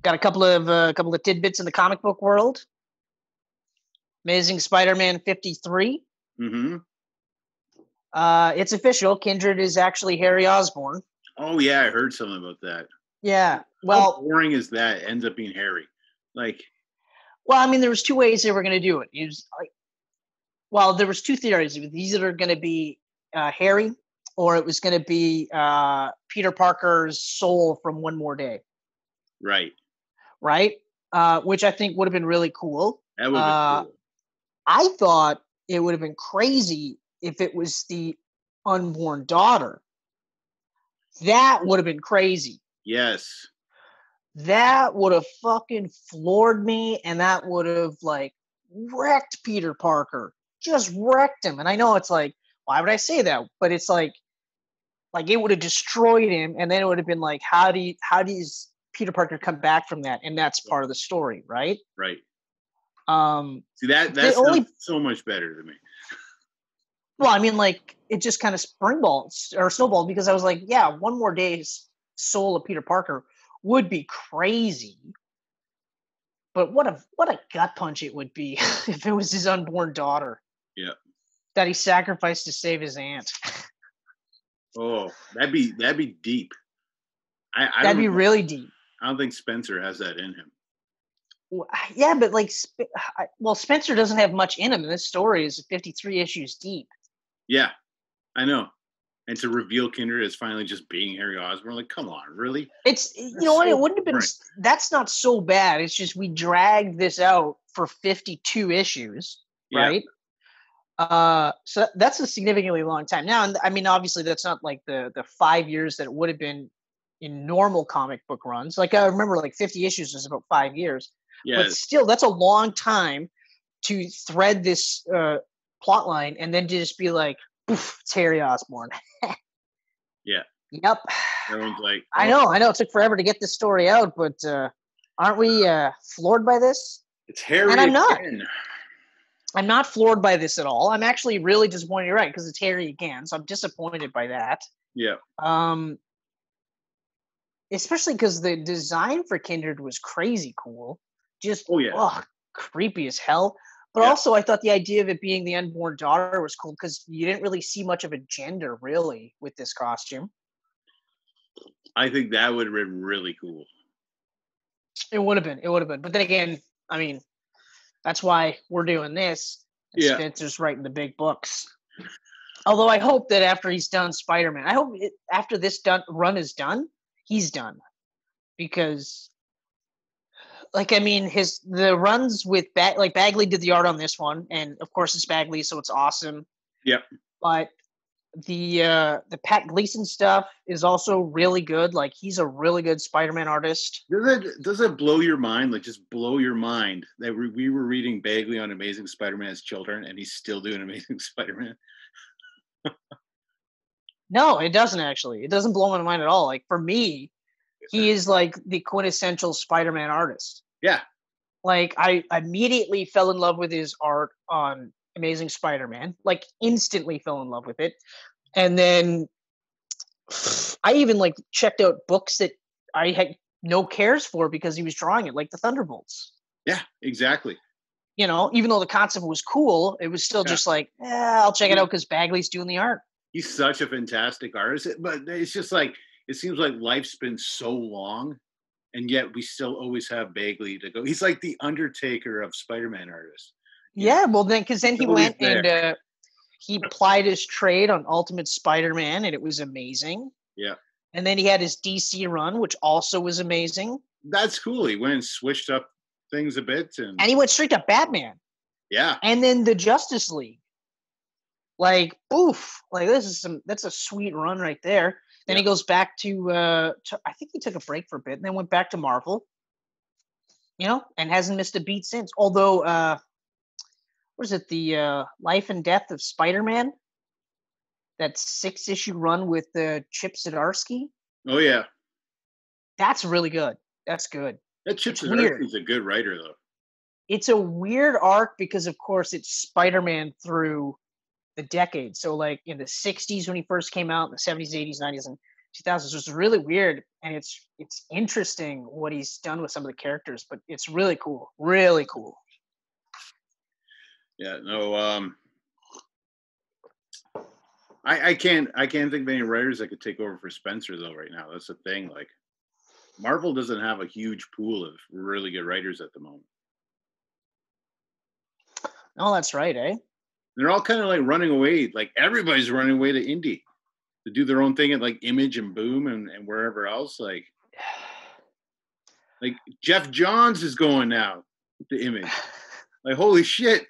Got a couple of tidbits in the comic book world. Amazing Spider-Man 53. Mm-hmm. It's official. Kindred is actually Harry Osborn. Oh yeah, I heard something about that. Yeah. Well, how boring is that? It ends up being Harry. Like, well, I mean, there was two ways they were going to do it. There was two theories. It was either going to be Harry, or it was going to be Peter Parker's soul from One More Day. Right. Which I think would have been really cool. That would have been cool. I thought it would have been crazy if it was the unborn daughter. That would have been crazy. Yes. That would have fucking floored me, and that would have wrecked Peter Parker. Just wrecked him. And I know it's like, why would I say that? But it's like it would have destroyed him, and then it would have been like, how does Peter Parker come back from that? And that's part of the story, right? Right. See, that's so much better to me. Well, I mean, it just kind of snowballed, because I was like, yeah, One More Day's soul of Peter Parker would be crazy. But what a gut punch it would be if it was his unborn daughter. Yeah. That he sacrificed to save his aunt. Oh, that'd be deep. That'd be really deep. I don't think Spencer has that in him. Yeah, but Spencer doesn't have much in him. And this story is 53 issues deep. Yeah, I know. And to reveal Kindred as finally just being Harry Osborn, like, come on, really? It wouldn't have been, that's not so bad. It's just we dragged this out for 52 issues, right? So that's a significantly long time. Now, I mean, obviously that's not like the 5 years that it would have been in normal comic book runs. Like, I remember 50 issues was about 5 years. Yeah. But still, that's a long time to thread this plot line and then to just be like, poof, it's Harry Osborn. Yeah. Yep. Everyone's like, oh. I know. It took forever to get this story out, but aren't we floored by this? It's Harry. And I'm not. Again. I'm not floored by this at all. I'm actually really disappointed. You're right, because it's Harry again, so I'm disappointed by that. Yeah. Especially because the design for Kindred was crazy cool. Just creepy as hell. But also, I thought the idea of it being the unborn daughter was cool, because you didn't really see much of a gender, really, with this costume. I think that would have been really cool. It would have been. But then again, I mean, that's why we're doing this. And Spencer's writing the big books. Although I hope that after he's done Spider-Man, after this run is done, he's done. Because... the runs with Bagley did the art on this one, and of course it's Bagley, so it's awesome. Yep. But the Pat Gleason stuff is also really good. Like, he's a really good Spider-Man artist. Does it blow your mind? Like, just blow your mind that we were reading Bagley on Amazing Spider-Man as children, and he's still doing Amazing Spider-Man? No, it doesn't actually. It doesn't blow my mind at all. Like, for me, he is like the quintessential Spider-Man artist. Yeah. Like, I immediately fell in love with his art on Amazing Spider-Man. Like, instantly fell in love with it. And then I even checked out books that I had no cares for because he was drawing it, like the Thunderbolts. Yeah, exactly. Even though the concept was cool, it was still just I'll check it out because Bagley's doing the art. He's such a fantastic artist, but it's just it seems like life's been so long, and yet we still always have Bagley to go. He's like the Undertaker of Spider-Man artists. Yeah, well, because then he went and he plied his trade on Ultimate Spider-Man, and it was amazing. Yeah. And then he had his DC run, which also was amazing. That's cool. He went and switched up things a bit. And he went straight to Batman. Yeah. And then the Justice League. Oof. That's a sweet run right there. Then he goes back to I think he took a break for a bit and then went back to Marvel, and hasn't missed a beat since. Although, what is it? The Life and Death of Spider-Man? That 6-issue run with Chip Zdarsky? Oh, yeah. That's really good. That's good. That Chip Zdarsky's a good writer, though. It's a weird arc because, of course, it's Spider-Man through the decades. So in the 60s when he first came out, in the 70s, 80s, 90s, and 2000s, which is really weird, and it's interesting what he's done with some of the characters, but it's really cool. Really cool. Yeah, no, I can't think of any writers that could take over for Spencer though right now. That's the thing. Like, Marvel doesn't have a huge pool of really good writers at the moment. Oh, that's right, eh? They're all kind of like running away. Like, everybody's running away to indie to do their own thing at like Image and Boom and wherever else. Like Jeff Johns is going now to Image. Like, holy shit.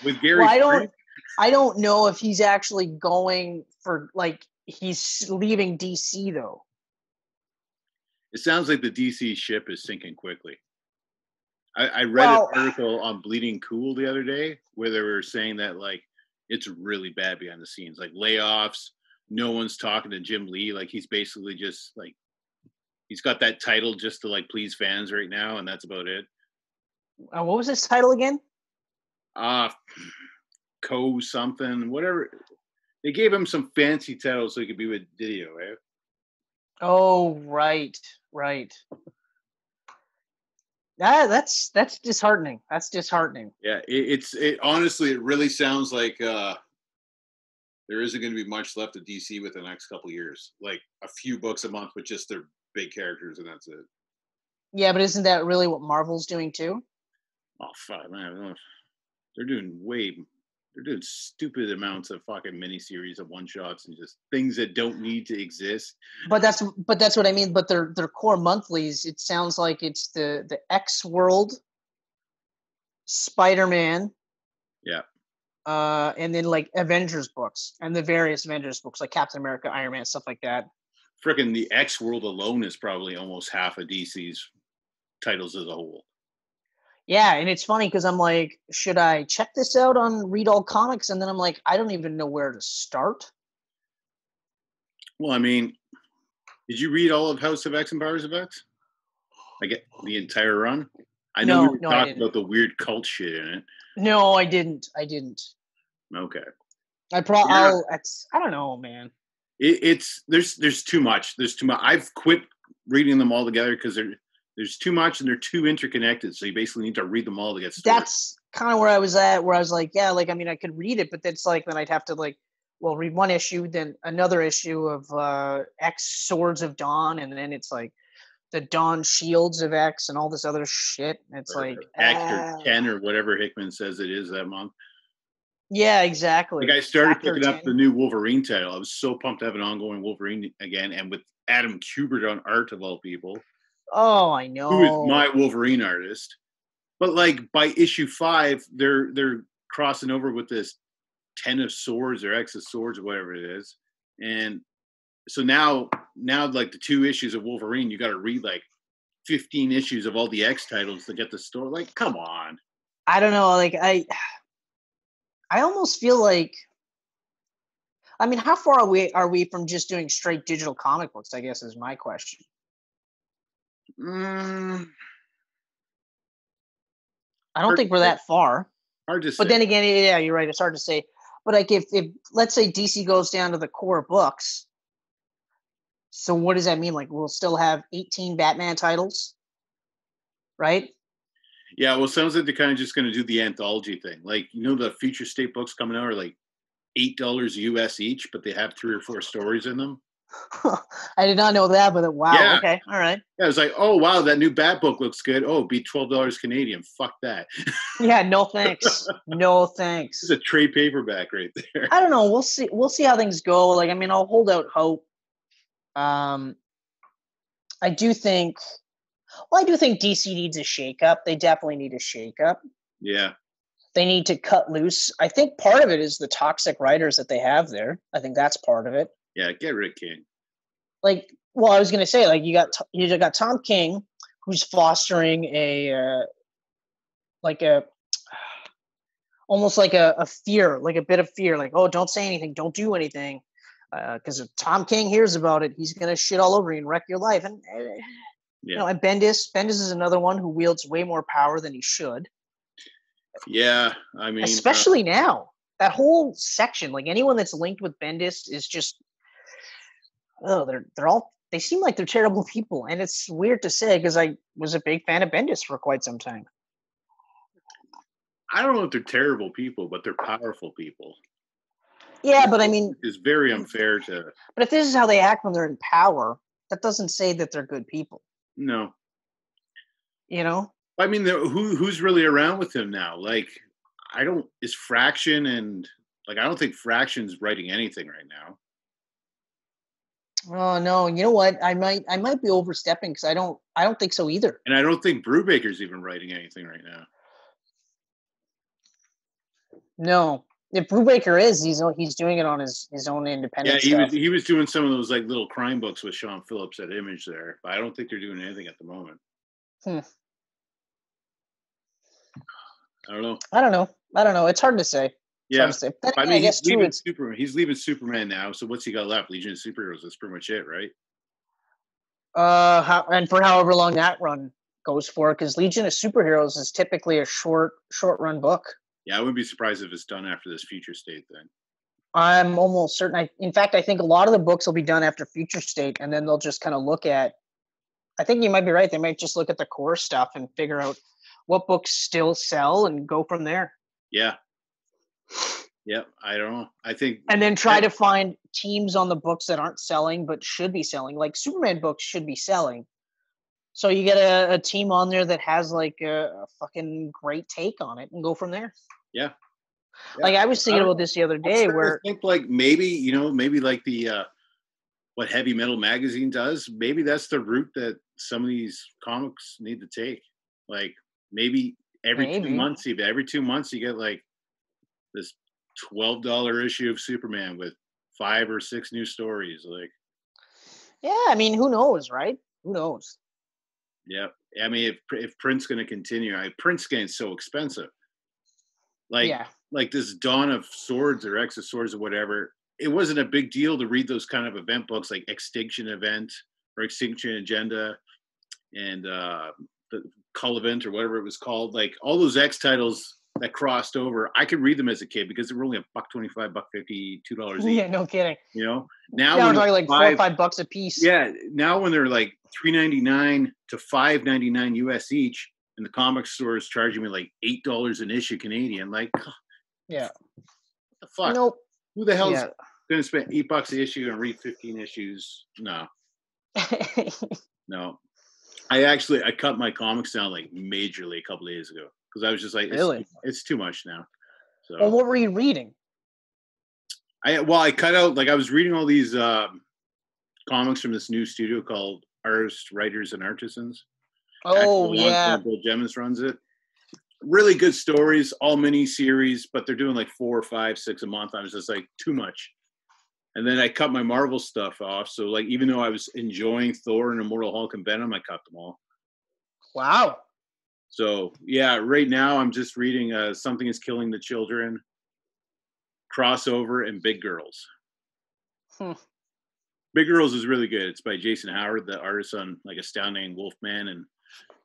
With Gary. Well, I don't know if he's actually going for, like, he's leaving DC though. It sounds like the DC ship is sinking quickly. I read an article on Bleeding Cool the other day where they were saying that, like, it's really bad behind the scenes, like layoffs. No one's talking to Jim Lee. Like, he's basically just like, he's got that title just to like please fans right now, and that's about it. What was his title again? Co something, whatever. They gave him some fancy titles so he could be with Didio, right? Oh, right. That's disheartening. That's disheartening. Yeah, it honestly, it really sounds like there isn't going to be much left of DC within the next couple of years. Like, a few books a month with just their big characters, and that's it. Yeah, but isn't that really what Marvel's doing too? Oh fuck, man! They're doing stupid amounts of fucking miniseries of one shots and just things that don't need to exist. But that's what I mean. But their core monthlies, it sounds like it's the X World, Spider-Man, yeah, and then like Avengers books and the various Avengers books like Captain America, Iron Man, stuff like that. Frickin' the X World alone is probably almost half of DC's titles as a whole. Yeah, and it's funny because I'm like, should I check this out on Read All Comics? And then I'm like, I don't even know where to start. Well, I mean, did you read all of House of X and Powers of X? I get the entire run. I know we were talking about the weird cult shit in it. No, I didn't. Okay. I don't know, man. There's too much. There's too much. I've quit reading them all together because there's too much and they're too interconnected. So you basically need to read them all to get started. That's kind of where I was at, where I was like, yeah, like, I mean, I could read it, but that's like, then I'd have to like, well, read one issue, then another issue of X Swords of Dawn. And then it's like the Dawn Shields of X and all this other shit. It's like X or 10 or whatever Hickman says it is that month. Yeah, exactly. Like, I started picking up the new Wolverine title. I was so pumped to have an ongoing Wolverine again. And with Adam Kubert on art of all people. Oh, I know. Who is my Wolverine artist? But like by issue 5, they're crossing over with this 10 of Swords or X of Swords or whatever it is, and so now like the 2 issues of Wolverine, you got to read like 15 issues of all the X titles to get the story. Like, come on. I don't know. Like I almost feel like. I mean, how far are we from just doing straight digital comic books? I guess is my question. I don't think we're that far. Hard to say. But then again, yeah, you're right. It's hard to say. But like if let's say DC goes down to the core books, so what does that mean? Like, we'll still have 18 Batman titles, right? Yeah, well, it sounds like they're kind of just going to do the anthology thing. Like, you know, the Future State books coming out are like $8 US each, but they have 3 or 4 stories in them. I did not know that, but wow. Yeah. Okay. All right. Yeah, I was like, oh, wow, that new Bat book looks good. Oh, be $12 Canadian. Fuck that. Yeah, no thanks. No thanks. It's a trade paperback right there. I don't know. We'll see. We'll see how things go. Like, I mean, I'll hold out hope. I do think DC needs a shakeup. They definitely need a shakeup. Yeah. They need to cut loose. I think part of it is the toxic writers that they have there. I think that's part of it. Yeah, get rid of King. Like, well, I was going to say, like, you got Tom King, who's fostering almost like a fear, like a bit of fear, like, oh, don't say anything, don't do anything, because if Tom King hears about it, he's going to shit all over you and wreck your life. And you know, and Bendis is another one who wields way more power than he should. Yeah, I mean, especially now, that whole section, like anyone that's linked with Bendis is just. oh, they seem like they're terrible people, and it's weird to say because I was a big fan of Bendis for quite some time. I don't know if they're terrible people, but they're powerful people. Yeah, but I mean, it's very unfair to. But if this is how they act when they're in power, that doesn't say that they're good people. No. You know? I mean, who's really around with him now? Like, is Fraction and like I don't think Fraction's writing anything right now. Oh no! You know what? I might be overstepping because I don't think so either. And I don't think Brubaker's even writing anything right now. No, if Brubaker is, he's doing it on his own independent. Yeah, he was doing some of those like little crime books with Sean Phillips at Image there, but I don't think they're doing anything at the moment. I don't know. It's hard to say. Yeah, but I mean, I guess leaving Superman. He's leaving Superman now. So what's he got left? Legion of Superheroes. That's pretty much it, right? And for however long that run goes for, because Legion of Superheroes is typically a short run book. Yeah, I wouldn't be surprised if it's done after this Future State then. I'm almost certain. In fact, I think a lot of the books will be done after Future State, and then they'll just kind of look at. I think you might be right. They might just look at the core stuff and figure out what books still sell and go from there. Yeah. Yep. I don't know. I think. And then try to find teams on the books that aren't selling but should be selling. Like Superman books should be selling. So you get a team on there that has like a fucking great take on it and go from there. Yeah. Like I was thinking about this the other day where I think like maybe like the what Heavy Metal Magazine does, maybe that's the route that some of these comics need to take. Like maybe every 2 months you get like this $12 issue of Superman with 5 or 6 new stories. Like, yeah, I mean, who knows, right? Who knows? Yeah, I mean, if print's going to continue, print's getting so expensive. Like this Dawn of Swords or X of Swords or whatever, it wasn't a big deal to read those kind of event books like Extinction Event or Extinction Agenda and the Cull Event or whatever it was called. Like all those X titles that crossed over, I could read them as a kid because they were only $1.25, $1.50, $2 each. Yeah, no kidding. You know, now we're talking like $4 or $5 a piece. Yeah, now when they're like $3.99 to $5.99 US each, and the comic store is charging me like $8 an issue Canadian, like, yeah, what the fuck? Nope. Who the hell's going to spend $8 a issue and read 15 issues? No, no. I cut my comics down like majorly a couple of days ago. Because I was just like, it's too much now. So, well, what were you reading? I cut out, like I was reading all these comics from this new studio called Artists, Writers, and Artisans. Oh, yeah. Bill Jemmons runs it. Really good stories, all mini series, but they're doing like 4, 5, 6 a month. I was just like, too much. And then I cut my Marvel stuff off. So like, even though I was enjoying Thor and Immortal Hulk and Venom, I cut them all. Wow. So, yeah, right now I'm just reading Something is Killing the Children, Crossover, and Big Girls. Big Girls is really good. It's by Jason Howard, the artist on like Astounding Wolfman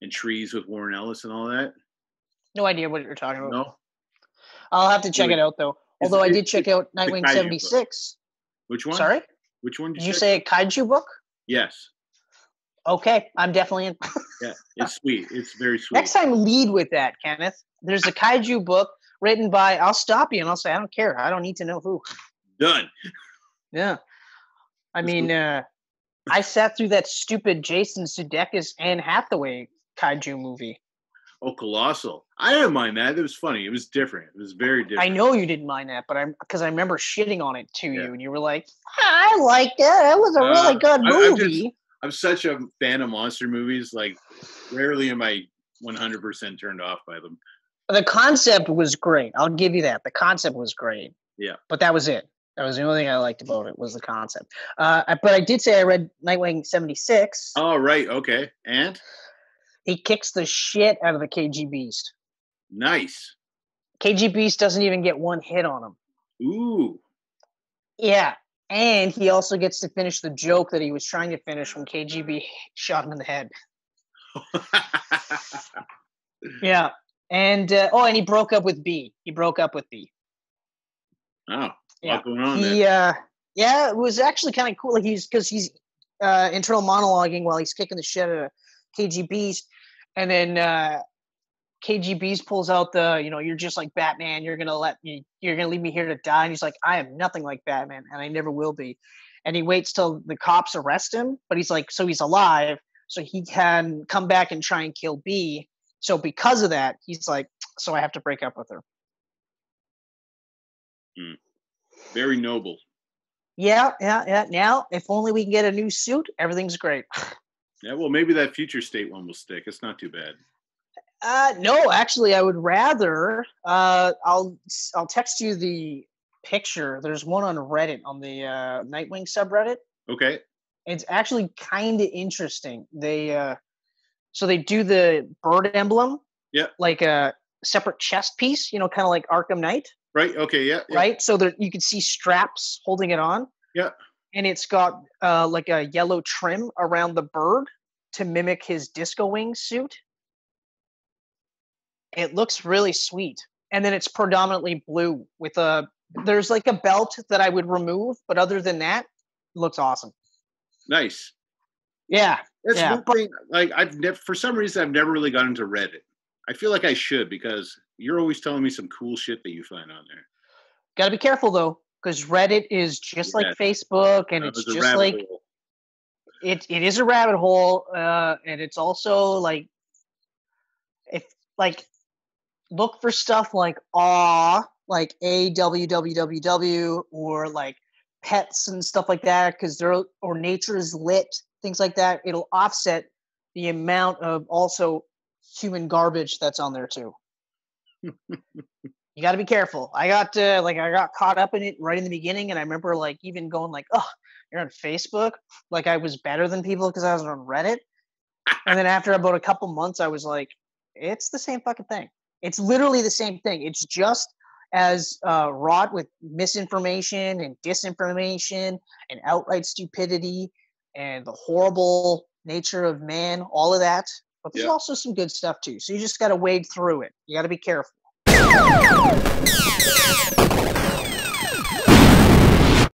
and Trees with Warren Ellis and all that. No idea what you're talking about. No? I'll have to check it out, though. Although I did check out Nightwing 76. Which one? Sorry? Which one did you say a kaiju book? Yes. Okay, I'm definitely in. Yeah, it's sweet. It's very sweet. Next time, lead with that, Kenneth. There's a kaiju book written by, I'll stop you and I'll say, I don't care. I don't need to know who. Done. Yeah. I mean, I sat through that stupid Jason Sudeikis Anne Hathaway kaiju movie. Oh, Colossal. I didn't mind that. It was funny. It was different. It was very different. I know you didn't mind that, but because I remember shitting on it to you, and you were like, I liked it. It was a really good movie. I'm such a fan of monster movies. Like, rarely am I 100% turned off by them. The concept was great. I'll give you that. The concept was great. Yeah. But that was it. That was the only thing I liked about it was the concept. But I did say I read Nightwing 76. Oh, right. Okay. And? He kicks the shit out of the KG Beast. Nice. KG Beast doesn't even get one hit on him. Ooh. Yeah. And he also gets to finish the joke that he was trying to finish when KGB shot him in the head. Yeah. And, and he broke up with B. Oh, yeah. What's going on there? Yeah, it was actually kind of cool. Like he's internal monologuing while he's kicking the shit out of KGB's, and then KGB's pulls out the, you're just like Batman. You're gonna leave me here to die. And he's like, I am nothing like Batman, and I never will be. And he waits till the cops arrest him, but he's like, so he's alive, so he can come back and try and kill B. So because of that, he's like, so I have to break up with her. Very noble. Yeah. Now, if only we can get a new suit, everything's great. Yeah, well, maybe that future state one will stick. It's not too bad. No, actually, I would rather. I'll text you the picture. There's one on Reddit on the Nightwing subreddit. Okay. It's actually kind of interesting. They do the bird emblem. Yeah. Like a separate chest piece. Kind of like Arkham Knight. Right. Okay. Yeah. Right. So there you can see straps holding it on. Yeah. And it's got like a yellow trim around the bird to mimic his disco wing suit. It looks really sweet. And then it's predominantly blue with there's like a belt that I would remove, but other than that, it looks awesome. Nice. Yeah. That's one thing. Like for some reason, I've never really gotten into Reddit. I feel like I should, because you're always telling me some cool shit that you find on there. Got to be careful though, because Reddit is just like Facebook, and it's just like hole. It is a rabbit hole, and it's also like look for stuff like like AWWWW, or like pets and stuff like that, because or nature is lit, things like that. It'll offset the amount of also human garbage that's on there too. You got to be careful. I got caught up in it right in the beginning, and I remember like even going like, "Oh, you're on Facebook?" Like I was better than people because I was on Reddit. And then after about a couple months, I was like, "It's the same fucking thing. It's literally the same thing. It's just as wrought with misinformation and disinformation and outright stupidity and the horrible nature of man, all of that. But there's also some good stuff too. So you just got to wade through it. You got to be careful."